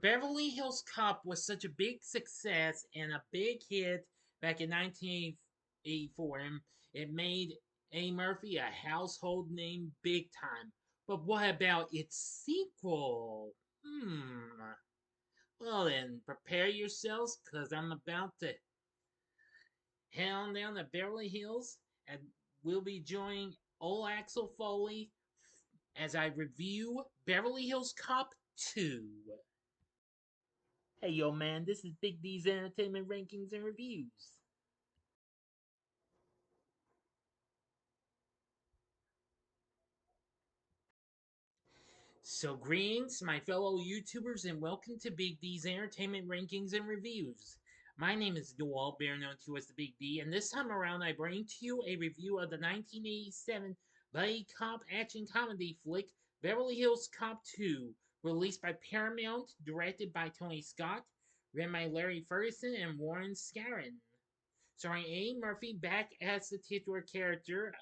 Beverly Hills Cop was such a big success and a big hit back in 1984, and it made A. Murphy a household name big time. But what about its sequel? Well then, prepare yourselves, cause I'm about to head on down to Beverly Hills, and we'll be joining old Axel Foley as I review Beverly Hills Cop 2. Hey yo man, this is Big D's Entertainment Rankings and Reviews. So greetings my fellow YouTubers and welcome to Big D's Entertainment Rankings and Reviews. My name is Noel, better known to as the Big D, and this time around I bring to you a review of the 1987 buddy cop action comedy flick Beverly Hills Cop 2, released by Paramount, directed by Tony Scott, written by Larry Ferguson and Warren Scarron. Starring A. Murphy back as the titular character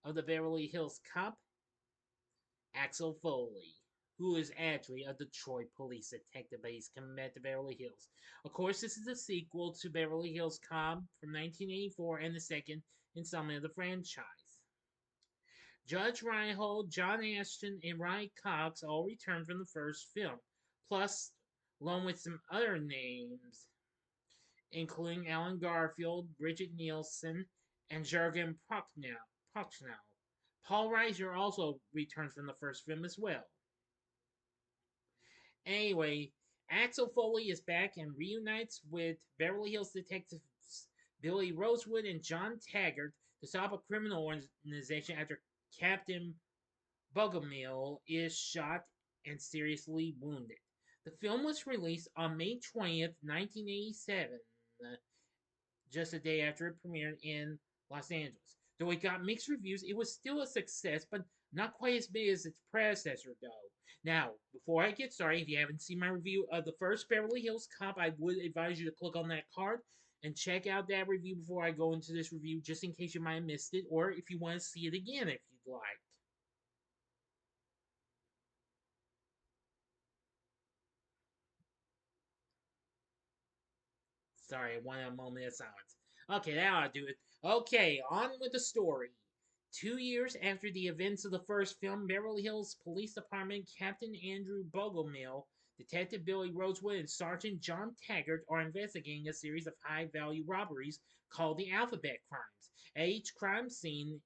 of the Beverly Hills Cop, Axel Foley, who is actually a Detroit police detective base coming back to Beverly Hills. Of course, this is a sequel to Beverly Hills Cop from 1984 and the second installment of the franchise. Judge Reinhold, John Ashton, and Ronny Cox all returned from the first film, plus, along with some other names, including Alan Garfield, Brigette Nielsen, and Jurgen Prochnow. Paul Reiser also returns from the first film as well. Anyway, Axel Foley is back and reunites with Beverly Hills detectives Billy Rosewood and John Taggart to stop a criminal organization after Captain Bogomil is shot and seriously wounded. The film was released on May 20th, 1987, just a day after it premiered in Los Angeles. Though it got mixed reviews, it was still a success, but not quite as big as its predecessor, though. Now, before I get started, if you haven't seen my review of the first Beverly Hills Cop, I would advise you to click on that card and check out that review before I go into this review, just in case you might have missed it, or if you want to see it again if you'd like. Sorry, one moment of silence. Okay, that ought to do it. Okay, on with the story. 2 years after the events of the first film, Beverly Hills Police Department Captain Andrew Bogomil, Detective Billy Rosewood, and Sergeant John Taggart are investigating a series of high value robberies called the Alphabet Crimes. At each crime scene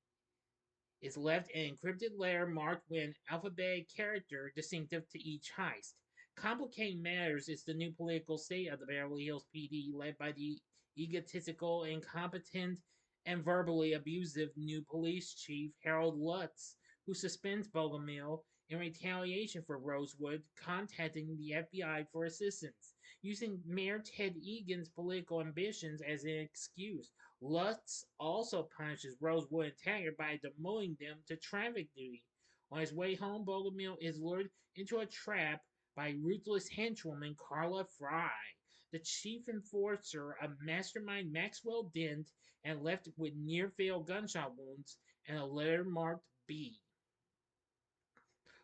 is left an encrypted letter marked with an alphabetic character distinctive to each heist. Complicating matters is the new political state of the Beverly Hills PD, led by the egotistical, incompetent, and verbally abusive new police chief Harold Lutz, who suspends Bogomil in retaliation for Rosewood contacting the FBI for assistance. Using Mayor Ted Egan's political ambitions as an excuse, Lutz also punishes Rosewood and Taggart by demoting them to traffic duty. On his way home, Bogomil is lured into a trap by ruthless henchwoman Carla Fry, the chief enforcer of mastermind Maxwell Dent, and left with near fatal gunshot wounds and a letter marked B.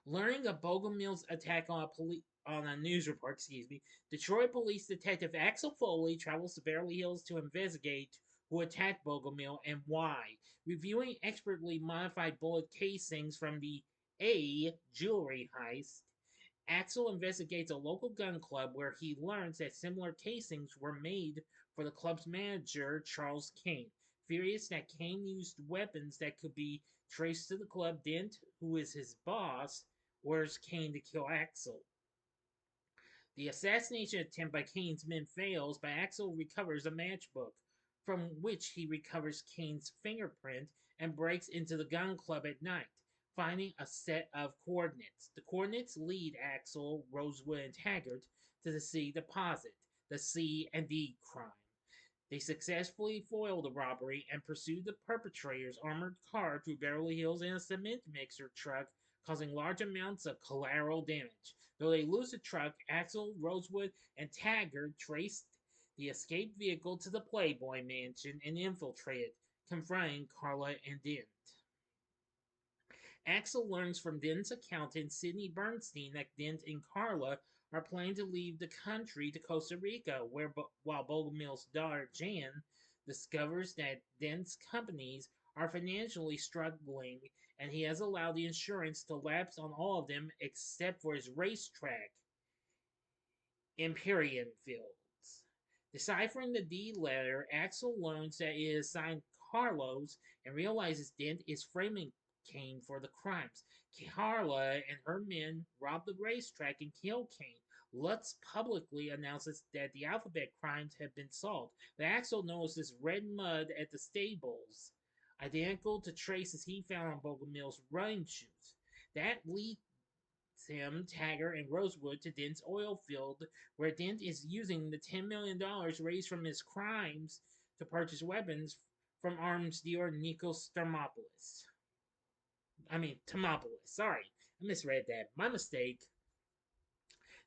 Learning of Bogomil's attack on a news report, Detroit police detective Axel Foley travels to Beverly Hills to investigate who attacked Bogomil and why. Reviewing expertly modified bullet casings from the A jewelry heist, Axel investigates a local gun club where he learns that similar casings were made for the club's manager, Charles Kane. Furious that Kane used weapons that could be traced to the club, Dent, who is his boss, orders Kane to kill Axel. The assassination attempt by Kane's men fails, but Axel recovers a matchbook, from which he recovers Kane's fingerprint and breaks into the gun club at night, finding a set of coordinates. The coordinates lead Axel, Rosewood, and Taggart to the C deposit, the C&D crime. They successfully foil the robbery and pursue the perpetrator's armored car through Beverly Hills in a cement mixer truck, causing large amounts of collateral damage. Though they lose the truck, Axel, Rosewood, and Taggart traced the escaped vehicle to the Playboy Mansion and infiltrated, confronting Carla and Dent. Axel learns from Dent's accountant, Sidney Bernstein, that Dent and Carla are planning to leave the country to Costa Rica, while Bogomil's daughter, Jan, discovers that Dent's companies are financially struggling and he has allowed the insurance to lapse on all of them except for his racetrack, Imperium Fields. Deciphering the deed letter, Axel learns that it is signed Carlos and realizes Dent is framing Kane for the crimes. Carla and her men rob the racetrack and kill Kane. Lutz publicly announces that the alphabet crimes have been solved, but Axel notices red mud at the stables, identical to traces he found on Bogomil's running shoes. That leads him, Taggart, and Rosewood to Dent's oil field, where Dent is using the $10 million raised from his crimes to purchase weapons from arms dealer Nikos Thermopoulos. Thermopoulos. Sorry, I misread that. My mistake.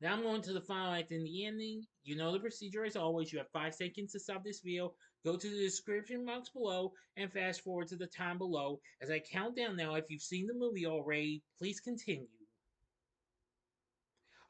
Now I'm going to the final act in the ending. You know the procedure as always. You have 5 seconds to stop this video. Go to the description box below and fast forward to the time below. As I count down now, if you've seen the movie already, please continue.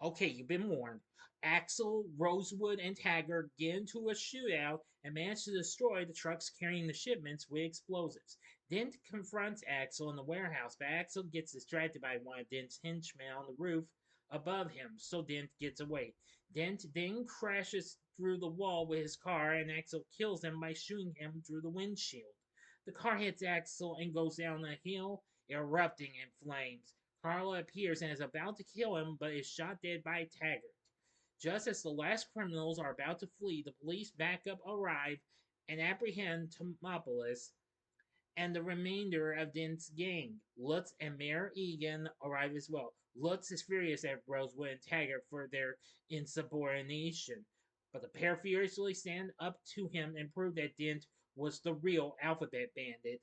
Okay, you've been warned. Axel, Rosewood, and Taggart get into a shootout and manage to destroy the trucks carrying the shipments with explosives. Dent confronts Axel in the warehouse, but Axel gets distracted by one of Dent's henchmen on the roof above him, so Dent gets away. Dent then crashes through the wall with his car, and Axel kills him by shooting him through the windshield. The car hits Axel and goes down a hill, erupting in flames. Carla appears and is about to kill him, but is shot dead by Taggart. Just as the last criminals are about to flee, the police backup arrive and apprehend Thermopoulos and the remainder of Dent's gang. Lutz and Mayor Egan arrive as well. Lutz is furious at Rosewood and Taggart for their insubordination, but the pair furiously stand up to him and prove that Dent was the real alphabet bandit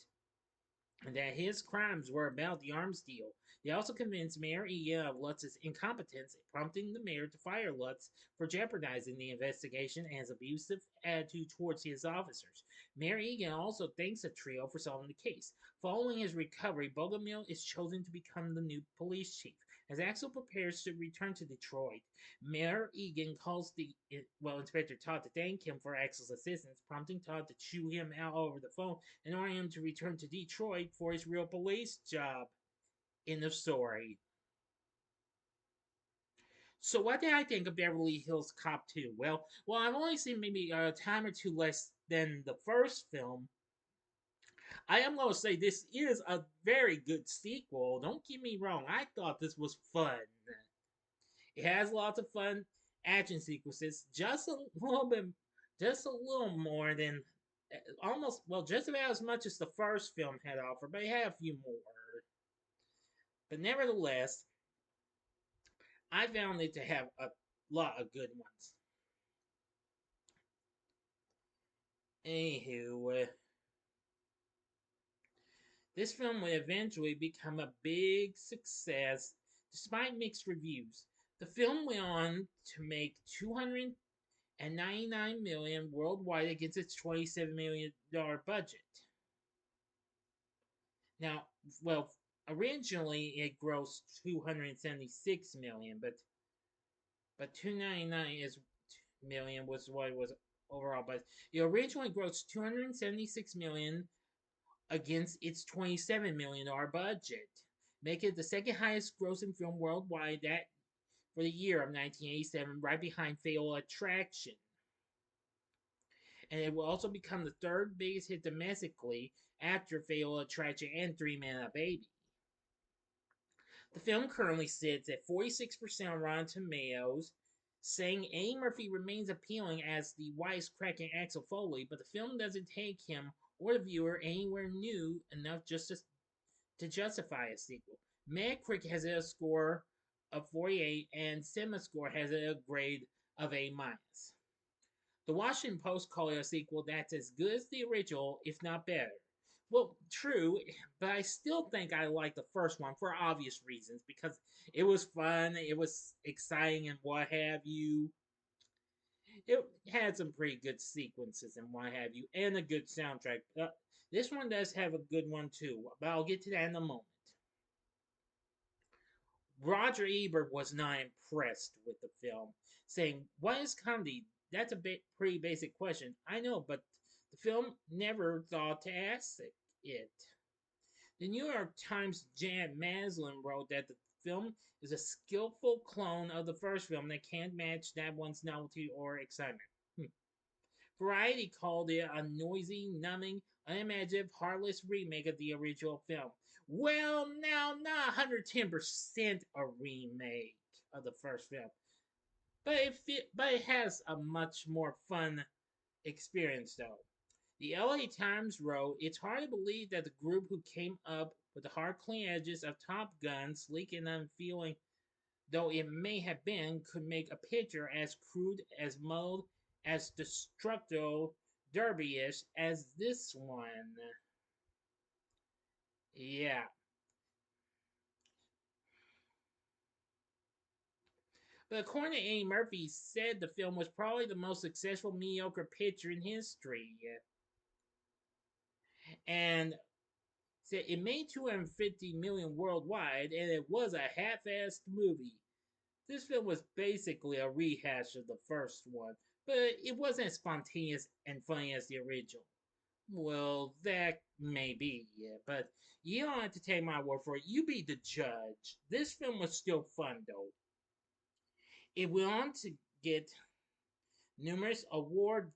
and that his crimes were about the arms deal. They also convinced Mayor Egan of Lutz's incompetence, prompting the mayor to fire Lutz for jeopardizing the investigation and his abusive attitude towards his officers. Mayor Egan also thanks the trio for solving the case. Following his recovery, Bogomil is chosen to become the new police chief. As Axel prepares to return to Detroit, Mayor Egan calls Inspector Todd to thank him for Axel's assistance, prompting Todd to chew him out over the phone and ordering him to return to Detroit for his real police job. End of story. So what did I think of Beverly Hills Cop 2? Well, I've only seen maybe a time or two less than the first film. I am going to say this is a very good sequel. Don't get me wrong. I thought this was fun. It has lots of fun action sequences, just a little more than just about as much as the first film had offered, but it had a few more. But nevertheless, I found it to have a lot of good ones. Anywho, this film would eventually become a big success despite mixed reviews. The film went on to make $299 million worldwide against its $27 million budget. Now, well, originally it grossed $276 million, but $299 was what it was overall. But it originally grossed $276 million against its $27 million budget, making it the second highest grossing film worldwide for the year of 1987, right behind Fatal Attraction. And it will also become the third biggest hit domestically after Fatal Attraction and Three Men and a Baby. The film currently sits at 46% on Rotten Tomatoes, saying Eddie Murphy remains appealing as the wisecracking Axel Foley, but the film doesn't take him or the viewer anywhere new enough to justify a sequel. Metacritic has a score of 48 and CinemaScore has a grade of A-. The Washington Post called it a sequel that's as good as the original, if not better. Well, true, but I still think I like the first one for obvious reasons because it was fun, it was exciting, and what have you. It had some pretty good sequences and what have you, and a good soundtrack. This one does have a good one too, but I'll get to that in a moment. Roger Ebert was not impressed with the film, saying, "What is comedy? That's a pretty basic question. I know, but the film never thought to ask it." The New York Times' Janet Maslin wrote that the film is a skillful clone of the first film that can't match that one's novelty or excitement. Variety called it a noisy, numbing, unimaginative, heartless remake of the original film. Well, now, not 110% a remake of the first film, but it has a much more fun experience, though. The LA Times wrote, "It's hard to believe that the group who came up with the hard, clean edges of Top Gun, sleek and unfeeling though it may have been, could make a picture as crude, as muddled, as destructo derby-ish as this one." Yeah. But according to Eddie Murphy, he said the film was probably the most successful mediocre picture in history. And said it made 250 million worldwide, and it was a half-assed movie. This film was basically a rehash of the first one, but it wasn't as spontaneous and funny as the original. Well, that may be, yeah, but you don't have to take my word for it. You be the judge. This film was still fun, though. It went on to get numerous awards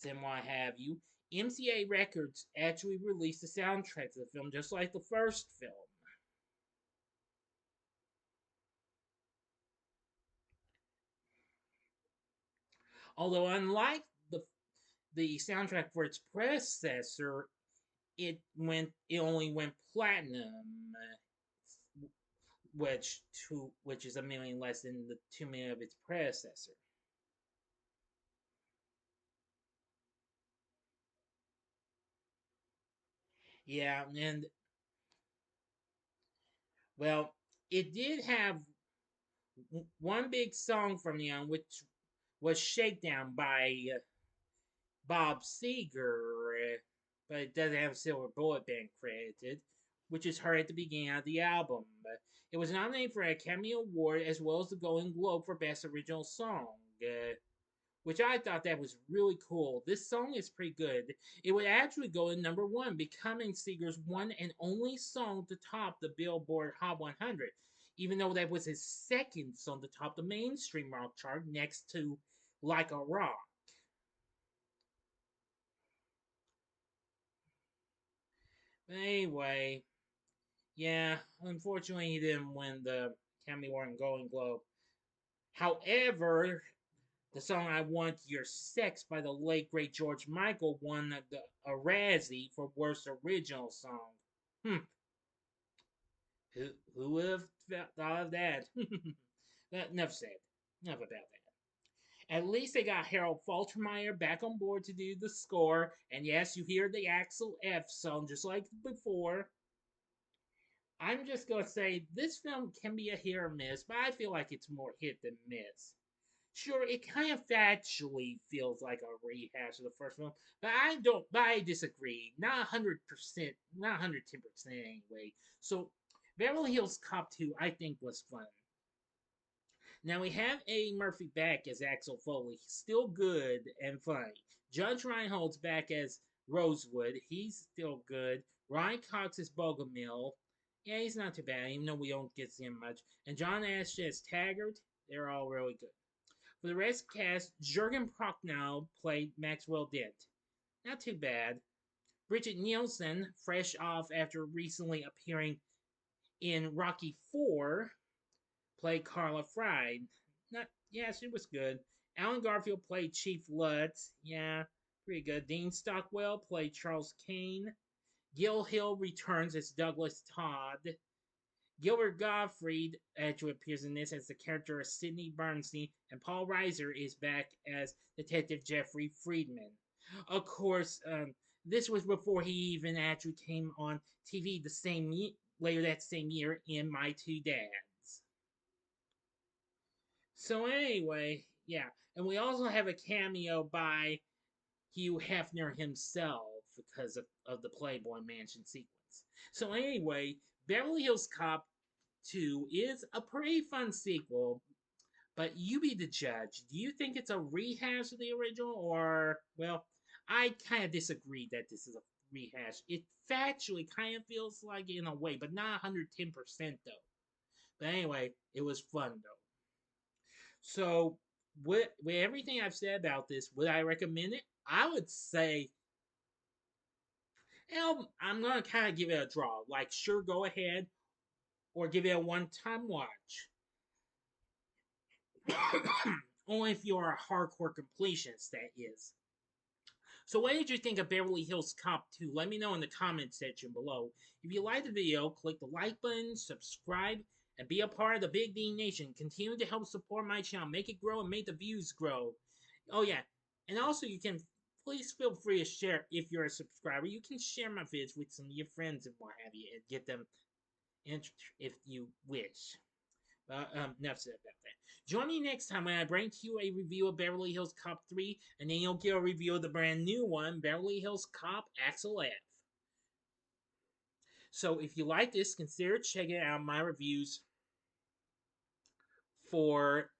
and what have you. MCA Records actually released the soundtrack to the film, just like the first film. Although, unlike the soundtrack for its predecessor, it only went platinum, which is a million less than the 2 million of its predecessor. Yeah, and well, it did have one big song from Young, which was "Shakedown" by Bob Seger, but it doesn't have Silver Bullet Band credited, which is heard at the beginning of the album. It was nominated for an Academy Award as well as the Golden Globe for Best Original Song. Which I thought that was really cool. This song is pretty good. It would actually go to number one, becoming Seeger's one and only song to top the Billboard Hot 100, even though that was his second song to top the mainstream rock chart next to Like a Rock. But anyway, yeah, unfortunately he didn't win the Academy Award and Golden Globe. However, the song "I Want Your Sex" by the late great George Michael won a Razzie for Worst Original Song. Hmm, who would have thought of that? Enough said. Enough about that. At least they got Harold Faltermeyer back on board to do the score, and yes, you hear the Axel F song just like before. I'm just gonna say this film can be a hit or miss, but I feel like it's more hit than miss. Sure, it kind of factually feels like a rehash of the first one, but I don't. But I disagree. Not 100%, not 110% anyway. So, Beverly Hills Cop 2, I think, was fun. Now we have Eddie Murphy back as Axel Foley, still good and funny. Judge Reinhold's back as Rosewood, he's still good. Ronny Cox is Bogomil, yeah, he's not too bad, even though we don't get to see him much. And John Ashton as Taggart, they're all really good. For the rest of the cast, Jurgen Prochnow played Maxwell Dent. Not too bad. Brigette Nielsen, fresh off after recently appearing in Rocky 4, played Carla Fried. Not, yeah, she was good. Alan Garfield played Chief Lutz. Yeah, pretty good. Dean Stockwell played Charles Kane. Gil Hill returns as Douglas Todd. Gilbert Gottfried actually appears in this as the character of Sidney Bernstein, and Paul Reiser is back as Detective Jeffrey Friedman. Of course, this was before he even actually came on TV later that same year in My Two Dads. So anyway, yeah, and we also have a cameo by Hugh Hefner himself because of the Playboy Mansion sequence. So anyway, Beverly Hills Cop II is a pretty fun sequel, but you be the judge. Do you think it's a rehash of the original, or, well, I kind of disagree that this is a rehash. It factually kind of feels like it in a way, but not 110% though. But anyway, it was fun though. So, with everything I've said about this, would I recommend it? I would say, I'm gonna kind of give it a draw. Like, sure, go ahead, or give it a one-time watch. Only if you're a hardcore completionist, that is. So what did you think of Beverly Hills Cop 2? Let me know in the comment section below. If you liked the video, click the like button, subscribe, and be a part of the Big D Nation. Continue to help support my channel, make it grow, and make the views grow. Oh yeah, and also you can, please feel free to share if you're a subscriber. You can share my vids with some of your friends and what have you, and get them if you wish. Enough said about that. Join me next time when I bring to you a review of Beverly Hills Cop 3, and then you'll get a review of the brand new one, Beverly Hills Cop Axel F. So if you like this, consider checking out my reviews for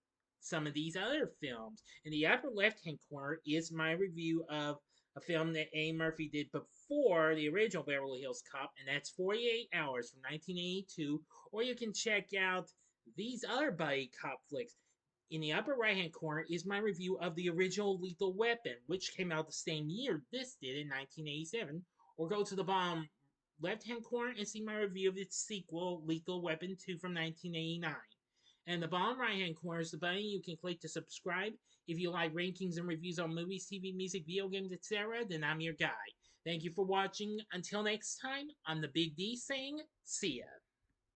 some of these other films. In the upper left-hand corner is my review of a film that A. Murphy did before the original Beverly Hills Cop, and that's 48 Hours from 1982. Or you can check out these other buddy cop flicks. In the upper right-hand corner is my review of the original Lethal Weapon, which came out the same year this did in 1987. Or go to the bottom left-hand corner and see my review of its sequel, Lethal Weapon 2 from 1989. And the bottom right hand corner is the button you can click to subscribe. If you like rankings and reviews on movies, TV, music, video games, etc., then I'm your guy. Thank you for watching. Until next time, I'm the Big D saying, see ya.